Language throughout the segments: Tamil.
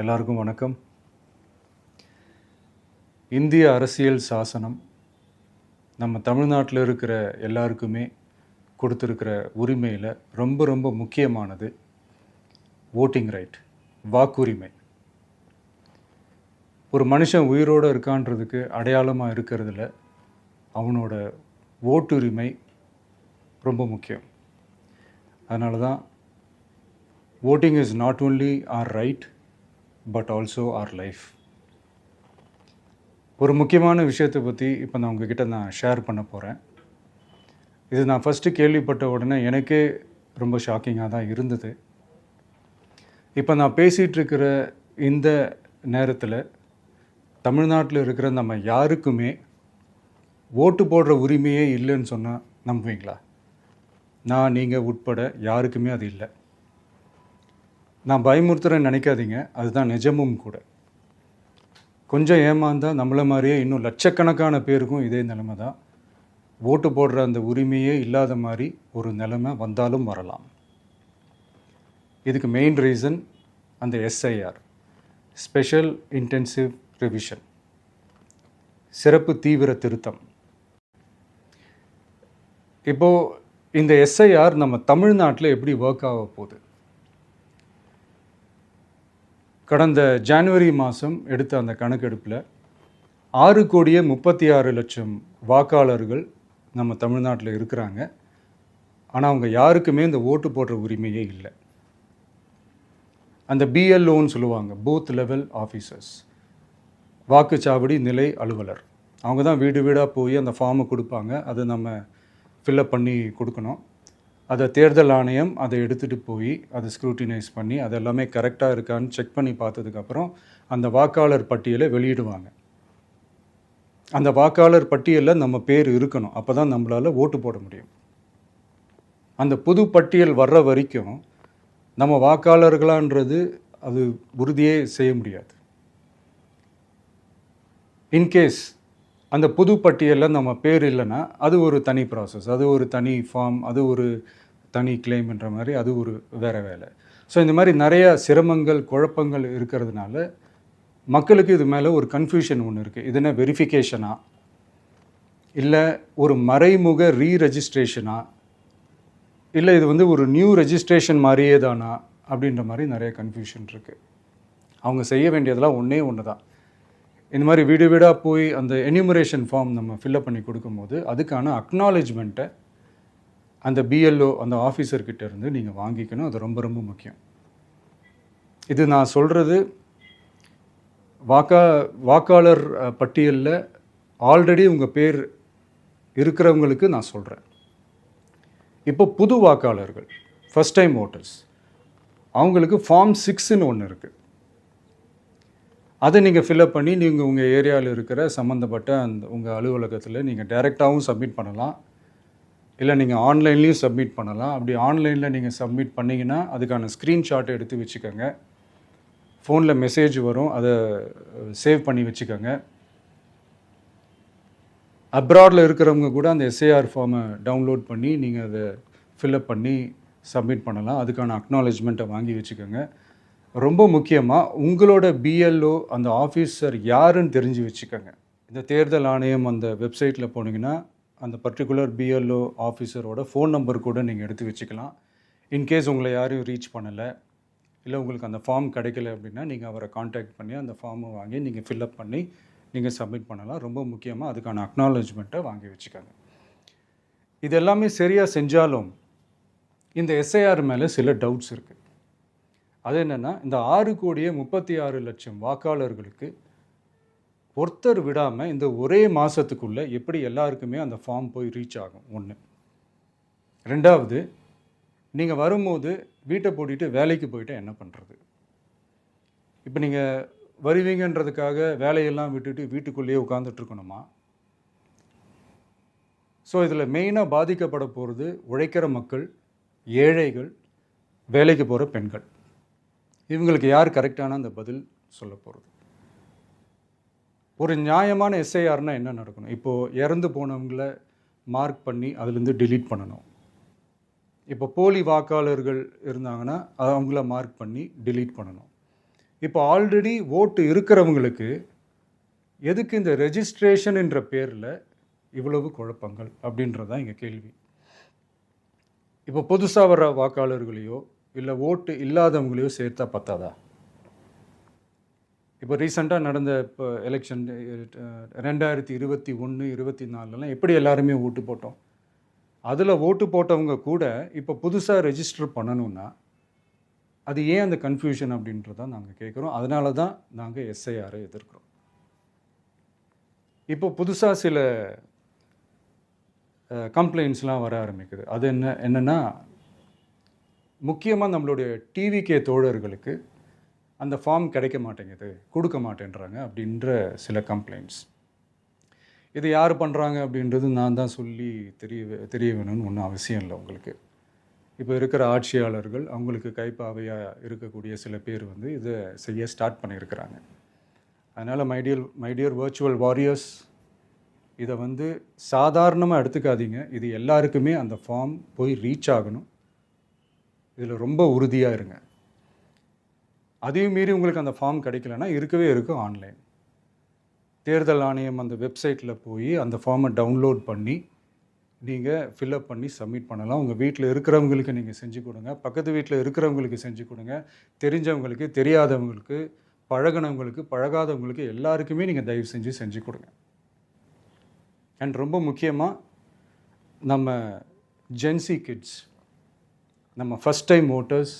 எல்லாருக்கும் வணக்கம். இந்திய அரசியல் சாசனம் நம்ம தமிழ்நாட்டில் இருக்கிற எல்லாருக்குமே கொடுத்துருக்கிற உரிமையில் ரொம்ப ரொம்ப முக்கியமானது ஓட்டிங் ரைட், வாக்குரிமை. ஒரு மனுஷன் உயிரோடு இருக்கான்றதுக்கு அடையாளமாக இருக்கிறதுல அவனோட ஓட்டுரிமை ரொம்ப முக்கியம். அதனால தான் voting is not only our right but also our life. ஒரு முக்கியமான விஷயத்தை பற்றி இப்போ நான் உங்ககிட்ட ஷேர் பண்ண போகிறேன். இது நான் ஃபஸ்ட்டு கேள்விப்பட்ட உடனே எனக்கே ரொம்ப ஷாக்கிங்காக தான் இருந்தது. இப்போ நான் பேசிகிட்டு இருக்கிற இந்த நேரத்தில் தமிழ்நாட்டில் இருக்கிற நம்ம யாருக்குமே ஓட்டு போடுற உரிமையே இல்லைன்னு சொன்னால் நம்புவீங்களா? நான் நீங்கள் உட்பட யாருக்குமே அது இல்லை. நான் பயமுறுத்துறேன்னு நினைக்காதீங்க, அதுதான் நிஜமும் கூட. கொஞ்சம் ஏமாந்தால் நம்மளை மாதிரியே இன்னும் லட்சக்கணக்கான பேருக்கும் இதே நிலைமை தான். ஓட்டு போடுற அந்த உரிமையே இல்லாத மாதிரி ஒரு நிலைமை வந்தாலும் வரலாம். இதுக்கு மெயின் ரீசன் அந்த எஸ்ஐஆர், ஸ்பெஷல் இன்டென்சிவ் ரிவிஷன், சிறப்பு தீவிர திருத்தம். இப்போது இந்த எஸ்ஐஆர் நம்ம தமிழ்நாட்டில் எப்படி ஒர்க் ஆக போகுது? கடந்த ஜனவரி மாதம் எடுத்த அந்த கணக்கெடுப்பில் 6,36,00,000 வாக்காளர்கள் நம்ம தமிழ்நாட்டில் இருக்கிறாங்க. ஆனால் அவங்க யாருக்குமே இந்த ஓட்டு போடுற உரிமையே இல்லை. அந்த பிஎல்ஓன்னு சொல்லுவாங்க, பூத் லெவல் ஆஃபீஸர்ஸ், வாக்குச்சாவடி நிலை அலுவலர். அவங்க தான் வீடு வீடாக போய் அந்த ஃபார்மை கொடுப்பாங்க. அதை நம்ம ஃபில்அப் பண்ணி கொடுக்கணும். அதை தேர்தல் ஆணையம் அதை எடுத்துகிட்டு போய் அதை ஸ்க்ரூட்டினைஸ் பண்ணி அது எல்லாமே கரெக்டாக இருக்கான்னு செக் பண்ணி பார்த்ததுக்கப்புறம் அந்த வாக்காளர் பட்டியலை வெளியிடுவாங்க. அந்த வாக்காளர் பட்டியலில் நம்ம பேர் இருக்கணும், அப்போ தான் நம்மளால் ஓட்டு போட முடியும். அந்த புது பட்டியல் வர்ற வரைக்கும் நம்ம வாக்காளர்களான்றது அது உறுதியே செய்ய முடியாது. இன்கேஸ் அந்த புது பட்டியலில் நம்ம பேர் இல்லைன்னா அது ஒரு தனி ப்ராசஸ், அது ஒரு தனி ஃபார்ம், அது ஒரு தனி கிளைம்ன்ற மாதிரி அது ஒரு வேறு வேலை. ஸோ இந்த மாதிரி நிறையா சிரமங்கள் குழப்பங்கள் இருக்கிறதுனால மக்களுக்கு இது மேலே ஒரு கன்ஃபியூஷன் ஒன்று இருக்குது. இது என்ன வெரிஃபிகேஷனா இல்லை ஒரு மறைமுக ரீரெஜிஸ்ட்ரேஷனா இல்லை இது ஒரு நியூ ரெஜிஸ்ட்ரேஷன் மாதிரியே தானா அப்படின்ற மாதிரி நிறைய கன்ஃபியூஷன் இருக்குது. அவங்க செய்ய வேண்டியதெல்லாம் ஒன்று தான். இந்த மாதிரி வீடு வீடாக போய் அந்த என்யூமரேஷன் ஃபார்ம் நம்ம ஃபில்அப் பண்ணி கொடுக்கும்போது அதுக்கான அக்னாலேஜ்மெண்ட்டை அந்த பிஎல்ஓ அந்த ஆஃபீஸர்கிட்ட இருந்து நீங்கள் வாங்கிக்கணும். அது ரொம்ப ரொம்ப முக்கியம். இது நான் சொல்கிறது வாக்காளர் பட்டியலில் ஆல்ரெடி உங்கள் பேர் இருக்கிறவங்களுக்கு நான் சொல்கிறேன். இப்போ புது வாக்காளர்கள், ஃபஸ்ட் டைம் ஓட்டர்ஸ், அவங்களுக்கு ஃபார்ம் 6ன்னு ஒன்று இருக்குது. அதை நீங்கள் ஃபில்அப் பண்ணி நீங்கள் உங்கள் ஏரியாவில் இருக்கிற சம்மந்தப்பட்ட அந்த உங்கள் அலுவலகத்தில் நீங்கள் டைரெக்டாகவும் சப்மிட் பண்ணலாம், இல்லை நீங்கள் ஆன்லைன்லேயும் சப்மிட் பண்ணலாம். அப்படி ஆன்லைனில் நீங்கள் சப்மிட் பண்ணிங்கன்னா அதுக்கான ஸ்க்ரீன்ஷாட்டை எடுத்து வச்சுக்கோங்க. ஃபோனில் மெசேஜ் வரும், அதை சேவ் பண்ணி வச்சுக்கோங்க. அப்ராடில் இருக்கிறவங்க கூட அந்த எஸ்ஐஆர் ஃபார்மை டவுன்லோட் பண்ணி நீங்கள் அதை ஃபில்அப் பண்ணி சப்மிட் பண்ணலாம். அதுக்கான அக்னாலேஜ்மெண்ட்டை வாங்கி வச்சுக்கோங்க. ரொம்ப முக்கியமாக உங்களோட பிஎல்ஓ அந்த ஆஃபீஸர் யாருன்னு தெரிஞ்சு வச்சுக்கோங்க. இந்த தேர்தல் ஆணையம் அந்த வெப்சைட்டில் போனீங்கன்னா அந்த பர்டிகுலர் பிஎல்ஓ ஆஃபீஸரோட ஃபோன் நம்பர் கூட நீங்கள் எடுத்து வச்சுக்கலாம். இன்கேஸ் உங்களை யாரையும் ரீச் பண்ணலை இல்லை உங்களுக்கு அந்த ஃபார்ம் கிடைக்கல அப்படின்னா நீங்கள் அவரை காண்டாக்ட் பண்ணி அந்த ஃபார்மை வாங்கி நீங்கள் ஃபில்அப் பண்ணி நீங்கள் சப்மிட் பண்ணலாம். ரொம்ப முக்கியமாக அதுக்கான அக்னாலேஜ்மெண்ட்டை வாங்கி வச்சுக்கோங்க. இது எல்லாமே சரியாக செஞ்சாலும் இந்த எஸ்ஐஆர் மேலே சில டவுட்ஸ் இருக்குது. அது என்னென்னா, இந்த 6,36,00,000 வாக்காளர்களுக்கு ஒருத்தர் விடாமல் இந்த ஒரே மாதத்துக்குள்ளே எப்படி எல்லாருக்குமே அந்த ஃபார்ம் போய் ரீச் ஆகும்? ஒன்று. ரெண்டாவது, நீங்கள் வரும்போது வீட்டை பூட்டிட்டு வேலைக்கு போயிட்டு என்ன பண்ணுறது? இப்போ நீங்கள் வருவீங்கன்றதுக்காக வேலையெல்லாம் விட்டுட்டு வீட்டுக்குள்ளேயே உட்காந்துட்ருக்கணுமா? ஸோ இதில் மெயினாக பாதிக்கப்பட போகிறது உழைக்கிற மக்கள், ஏழைகள், வேலைக்கு போகிற பெண்கள். இவங்களுக்கு யார் கரெக்டான அந்த பதில் சொல்ல போகிறது? ஒரு நியாயமான எஸ்ஐஆர்னால் என்ன நடக்கணும்? இப்போது இறந்து போனவங்களை மார்க் பண்ணி அதுலேருந்து டிலீட் பண்ணணும். இப்போ போலி வாக்காளர்கள் இருந்தாங்கன்னா அவங்கள மார்க் பண்ணி டிலீட் பண்ணணும். இப்போ ஆல்ரெடி ஓட்டு இருக்கிறவங்களுக்கு எதுக்கு இந்த ரெஜிஸ்ட்ரேஷன் என்ற பேரில் இவ்வளவு குழப்பங்கள் அப்படின்றது தான் எங்கள் கேள்வி. இப்போ புதுசாக வர்ற வாக்காளர்களையோ இல்லை ஓட்டு இல்லாதவங்களையோ சேர்த்தா பத்தாதா? இப்போ ரீசெண்டாக நடந்த இப்போ எலெக்ஷன் 2021, 24 எப்படி எல்லாருமே ஓட்டு போட்டோம்? அதில் ஓட்டு போட்டவங்க கூட இப்போ புதுசாக ரெஜிஸ்டர் பண்ணணும்னா அது ஏன் அந்த கன்ஃபியூஷன் அப்படின்றத நாங்கள் கேட்குறோம். அதனால தான் நாங்கள் எஸ்ஐஆரை எதிர்க்கிறோம். இப்போ புதுசாக சில கம்ப்ளைண்ட்ஸ்லாம் வர ஆரம்பிக்குது. அது என்னென்னா முக்கியமாக நம்மளுடைய டிவிகே தோழர்களுக்கு அந்த ஃபார்ம் கிடைக்க மாட்டேங்குது, கொடுக்க மாட்டேன்றாங்க அப்படின்ற சில கம்ப்ளைண்ட்ஸ். இது யார் பண்ணுறாங்க அப்படின்றது நான் தான் சொல்லி தெரிய வேணும்னு ஒன்றும் அவசியம் இல்லை உங்களுக்கு. இப்போ இருக்கிற ஆட்சியாளர்கள் அவங்களுக்கு கைப்பாவையாக இருக்கக்கூடிய சில பேர் வந்து இதை செய்ய ஸ்டார்ட் பண்ணியிருக்கிறாங்க. அதனால் மைடியர் வர்ச்சுவல் வாரியர்ஸ், இதை வந்து சாதாரணமாக எடுத்துக்காதீங்க. இது எல்லாருக்குமே அந்த ஃபார்ம் போய் ரீச் ஆகணும். இதில் ரொம்ப உறுதியாக இருங்க. அதையும் மீறி உங்களுக்கு அந்த ஃபார்ம் கிடைக்கலன்னா இருக்கவே இருக்கும் ஆன்லைன். தேர்தல் ஆணையம் அந்த வெப்சைட்டில் போய் அந்த ஃபார்மை டவுன்லோட் பண்ணி நீங்கள் ஃபில்அப் பண்ணி சப்மிட் பண்ணலாம். உங்கள் வீட்டில் இருக்கிறவங்களுக்கு நீங்கள் செஞ்சு கொடுங்க, பக்கத்து வீட்டில் இருக்கிறவங்களுக்கு செஞ்சு கொடுங்க, தெரிஞ்சவங்களுக்கு, தெரியாதவங்களுக்கு, பழகினவங்களுக்கு, பழகாதவங்களுக்கு எல்லாருக்குமே நீங்கள் தயவு செஞ்சு கொடுங்க. அண்ட் ரொம்ப முக்கியமாக நம்ம ஜென்சி கிட்ஸ், நம்ம ஃபஸ்ட் டைம் ஓட்டர்ஸ்,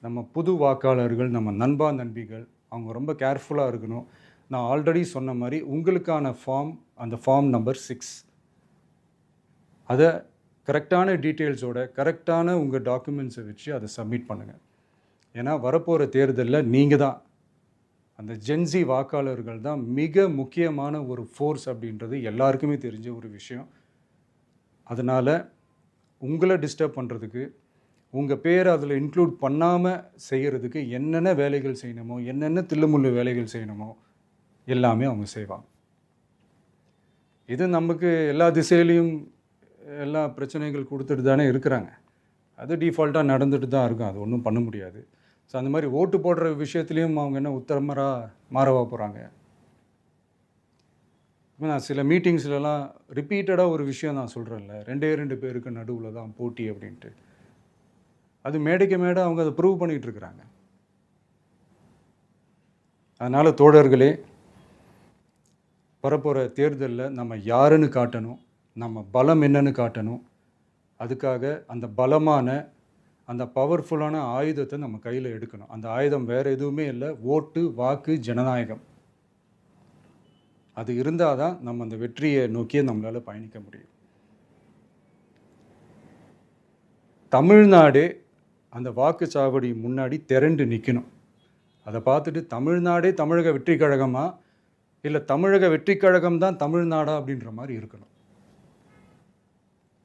நம்ம புது வாக்காளர்கள், நம்ம நண்பா நண்பிகள், அவங்க ரொம்ப கேர்ஃபுல்லாக இருக்கணும். நான் ஆல்ரெடி சொன்ன மாதிரி உங்களுக்கான ஃபார்ம், அந்த ஃபார்ம் நம்பர் 6, அதை கரெக்டான டீட்டெயில்ஸோட கரெக்டான உங்கள் டாக்குமெண்ட்ஸை வச்சு அதை சப்மிட் பண்ணுங்கள். ஏன்னா வரப்போகிற தேர்தலில் நீங்கள் தான், அந்த ஜென்சி வாக்காளர்கள் தான் மிக முக்கியமான ஒரு ஃபோர்ஸ் அப்படின்றது எல்லாருக்குமே தெரிஞ்ச ஒரு விஷயம். அதனால் உங்களை டிஸ்டர்ப் பண்ணுறதுக்கு, உங்கள் பேரை அதில் இன்க்ளூட் பண்ணாமல் செய்கிறதுக்கு என்னென்ன வேலைகள் செய்யணுமோ, என்னென்ன தில்லுமுள்ளு வேலைகள் செய்யணுமோ எல்லாமே அவங்க செய்வாங்க. இது நமக்கு எல்லா திசையிலையும் எல்லா பிரச்சனைகள் கொடுத்துட்டு தானே இருக்கிறாங்க. அது டிஃபால்ட்டாக நடந்துட்டு தான் இருக்கும், அது ஒன்றும் பண்ண முடியாது. ஸோ அந்த மாதிரி ஓட்டு போடுற விஷயத்துலேயும் அவங்க என்ன உத்தரமராக மாறவா போகிறாங்க? இப்போ நான் சில மீட்டிங்ஸ்லலாம் ரிப்பீட்டடாக ஒரு விஷயம் நான் சொல்கிறேன்ல, 2 பேருக்கு நடுவில் தான் போட்டி அப்படின்ட்டு. அது மேடைக்கு மேடை அவங்க அதை ப்ரூவ் பண்ணிகிட்டு இருக்கிறாங்க. அதனால் தோழர்களே, வரப்போகிற தேர்தலில் நம்ம யாருன்னு காட்டணும், நம்ம பலம் என்னன்னு காட்டணும். அதுக்காக அந்த பலமான, அந்த பவர்ஃபுல்லான ஆயுதத்தை நம்ம கையில் எடுக்கணும். அந்த ஆயுதம் வேறு எதுவுமே இல்லை, ஓட்டு, வாக்கு, ஜனநாயகம். அது இருந்தால் தான் நம்ம அந்த வெற்றியை நோக்கியே நம்மளால் பயணிக்க முடியும். தமிழ்நாடே அந்த வாக்குச்சாவடி முன்னாடி திரண்டு நிற்கணும். அதை பார்த்துட்டு தமிழ்நாடே தமிழக வெற்றி கழகமா, இல்லை தமிழக வெற்றி கழகம் தான் தமிழ்நாடா அப்படின்ற மாதிரி இருக்கணும்.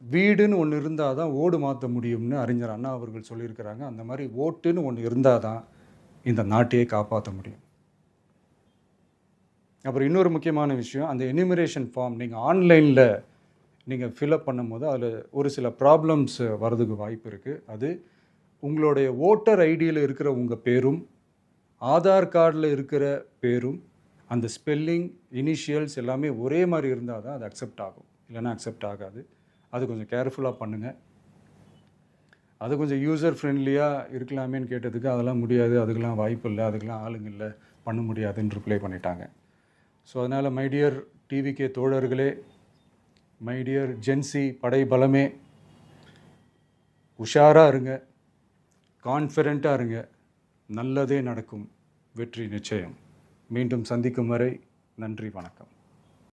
வீடுன்னு ஒன்று இருந்தால் தான் ஓடு மாற்ற முடியும்னு அறிஞர் அண்ணா அவர்கள் சொல்லியிருக்கிறாங்க. அந்த மாதிரி ஓட்டுன்னு ஒன்று இருந்தால் தான் இந்த நாட்டையே காப்பாற்ற முடியும். அப்புறம் இன்னொரு முக்கியமான விஷயம், அந்த எனிமரேஷன் ஃபார்ம் நீங்கள் ஆன்லைனில் நீங்கள் ஃபில்அப் பண்ணும்போது அதில் ஒரு சில ப்ராப்ளம்ஸ் வர்றதுக்கு வாய்ப்பு இருக்குது. அது உங்களுடைய ஓட்டர் ஐடியில் இருக்கிற உங்கள் பேரும், ஆதார் கார்டில் இருக்கிற பேரும், அந்த ஸ்பெல்லிங், இனிஷியல்ஸ் எல்லாமே ஒரே மாதிரி இருந்தால் தான் அது அக்செப்ட் ஆகும், இல்லைன்னா அக்செப்ட் ஆகாது. அது கொஞ்சம் கேர்ஃபுல்லாக பண்ணுங்கள். அது கொஞ்சம் யூசர் ஃப்ரெண்ட்லியாக இருக்கலாமேன்னு கேட்டதுக்கு அதெல்லாம் முடியாது, அதுக்கெல்லாம் வாய்ப்பு இல்லை, அதுக்கெல்லாம் ஆளுங்க இல்லை, பண்ண முடியாதுன்னு ரிப்ளை பண்ணிட்டாங்க. ஸோ அதனால் மைடியர் டிவிகே தோழர்களே, மைடியர் ஜென்சி படை பலமே, உஷாராக இருங்க, கான்ஃபிடெண்ட்டாக இருங்க, நல்லதே நடக்கும், வெற்றி நிச்சயம். மீண்டும் சந்திக்கும் வரை நன்றி, வணக்கம்.